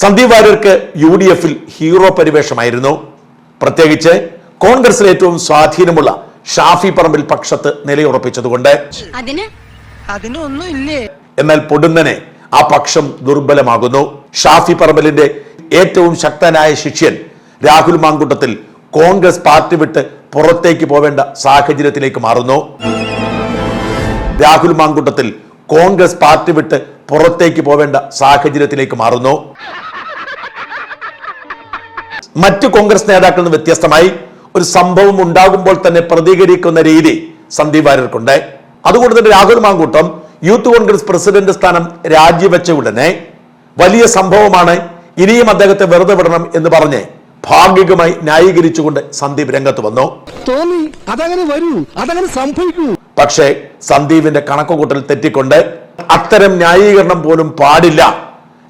Sandeep വാര്യർക്ക് UDF-ൽ hero പരിവേഷമായിരുന്നു. പ്രത്യേകിച്ച് കോൺഗ്രസിൽ ഏറ്റവും സ്വാധീനമുള്ള ഷാഫി പറമ്പിൽ പക്ഷത്ത് നിലയുറപ്പിച്ചതുകൊണ്ട്. എന്നാൽ പൊടുന്നനെ ആ പക്ഷം ദുർബലമാകുന്നു. ഷാഫി പറമ്പിലിന്റെ ഏറ്റവും ശക്തനായ ശിഷ്യൻ രാഹുൽ മാങ്കൂട്ടത്തിൽ കോൺഗ്രസ് പാർട്ടി വിട്ട് പുറത്തേക്ക് പോവേണ്ട സാഹചര്യത്തിലേക്ക് മാറുന്നു. രാഹുൽ മാങ്കൂട്ടത്തിൽ കോൺഗ്രസ് പാർട്ടി വിട്ട് പുറത്തേക്ക് പോവേണ്ട സാഹചര്യത്തിലേക്ക് മാറുന്നു. മറ്റു കോൺഗ്രസ് നേതാക്കളിൽ നിന്ന് വ്യത്യസ്തമായി ഒരു സംഭവം ഉണ്ടാകുമ്പോൾ തന്നെ പ്രതികരിക്കുന്ന രീതി സന്ദീപ് വാര്യർക്കുണ്ട്. അതുകൊണ്ട് തന്നെ രാഹുൽ മാങ്കൂട്ടം യൂത്ത് കോൺഗ്രസ് പ്രസിഡന്റ് സ്ഥാനം രാജിവെച്ച ഉടനെ വലിയ സംഭവമാണ്, ഇനിയും അദ്ദേഹത്തെ വെറുതെ വിടണം എന്ന് പറഞ്ഞ് ഭാഗികമായി ന്യായീകരിച്ചുകൊണ്ട് സന്ദീപ് രംഗത്ത് വന്നു. പക്ഷേ സന്ദീപിന്റെ കണക്കുകൂട്ടൽ തെറ്റിക്കൊണ്ട് അത്തരം ന്യായീകരണം പോലും പാടില്ല,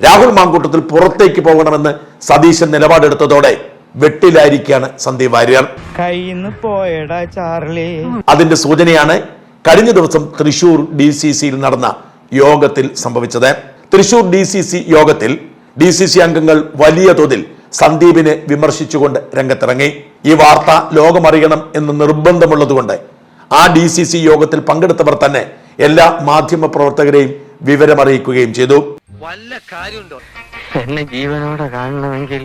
രാഹുൽ മാങ്കൂട്ടത്തിൽ പുറത്തേക്ക് പോകണമെന്ന് സതീശൻ നിലപാടെടുത്തതോടെ വെട്ടിലായിരിക്കുകയാണ് സന്ദീപ് വാര്യർ. അതിന്റെ സൂചനയാണ് കഴിഞ്ഞ ദിവസം തൃശൂർ DCCയിൽ നടന്ന യോഗത്തിൽ സംഭവിച്ചത്. തൃശൂർ DCC യോഗത്തിൽ DCC അംഗങ്ങൾ വലിയ തോതിൽ സന്ദീപിനെ വിമർശിച്ചുകൊണ്ട് രംഗത്തിറങ്ങി. ഈ വാർത്ത ലോകമറിയണം എന്ന് നിർബന്ധമുള്ളതുകൊണ്ട് ആ DCC യോഗത്തിൽ പങ്കെടുത്തവർ തന്നെ എല്ലാ മാധ്യമ പ്രവർത്തകരെയും വിവരമറിയിക്കുകയും ചെയ്തു. എന്നെ ജീവനോടെ കാണണമെങ്കിൽ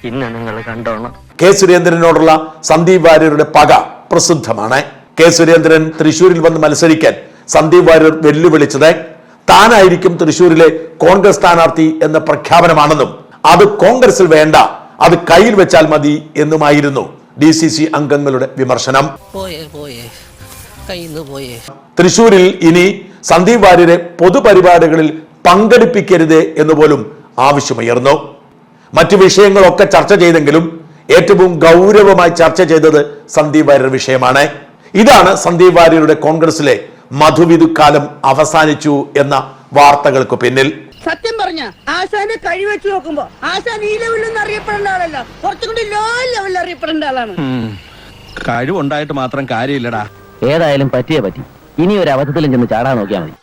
ഇന്ന് നിങ്ങൾ കണ്ടോണം. കെ സുരേന്ദ്രനോടുള്ള സന്ദീപ് വാര്യരുടെ പക പ്രസിദ്ധമാണ്. കെ സുരേന്ദ്രൻ തൃശൂരിൽ വന്ന് മത്സരിക്കാൻ സന്ദീപ് വാര്യർ വെല്ലുവിളിച്ചത് താനായിരിക്കും തൃശൂരിലെ കോൺഗ്രസ് സ്ഥാനാർത്ഥി എന്ന പ്രഖ്യാപനമാണെന്നും അത് കോൺഗ്രസിൽ വേണ്ട, അത് കയ്യിൽ വെച്ചാൽ മതി എന്നുമായിരുന്നു DCC അംഗങ്ങളുടെ വിമർശനം. തൃശൂരിൽ ഇനി സന്ദീപ് വാര്യരെ പൊതുപരിപാടികളിൽ പങ്കെടുപ്പിക്കരുത് എന്നുപോലും ആവശ്യമുയർന്നു. മറ്റു വിഷയങ്ങളൊക്കെ ചർച്ച ചെയ്തെങ്കിലും ഏറ്റവും ഗൗരവമായി ചർച്ച ചെയ്തത് സന്ദീപ് വാര്യർ വിഷയമാണ്. ഇതാണ് സന്ദീപ് വാര്യരുടെ കോൺഗ്രസിലെ മധുവിധുക്കാലം അവസാനിച്ചു എന്ന വാർത്തകൾക്ക് പിന്നിൽ. സത്യം പറഞ്ഞ ആശാനെ കഴിവെച്ച് നോക്കുമ്പോ ആശാൻ ഈ ലെവലിലൊന്നും അറിയപ്പെടേണ്ട ആളല്ല, കുറച്ചുകൂടി ലോ ലെവലിൽ അറിയപ്പെടേണ്ട ആളാണ്. കഴിവുണ്ടായിട്ട് മാത്രം കാര്യമില്ലടാ. ഏതായാലും പറ്റിയേ പറ്റി. ഇനി ഒരു അബദ്ധത്തിലും ചെന്ന് ചാടാൻ നോക്കിയാൽ മതി.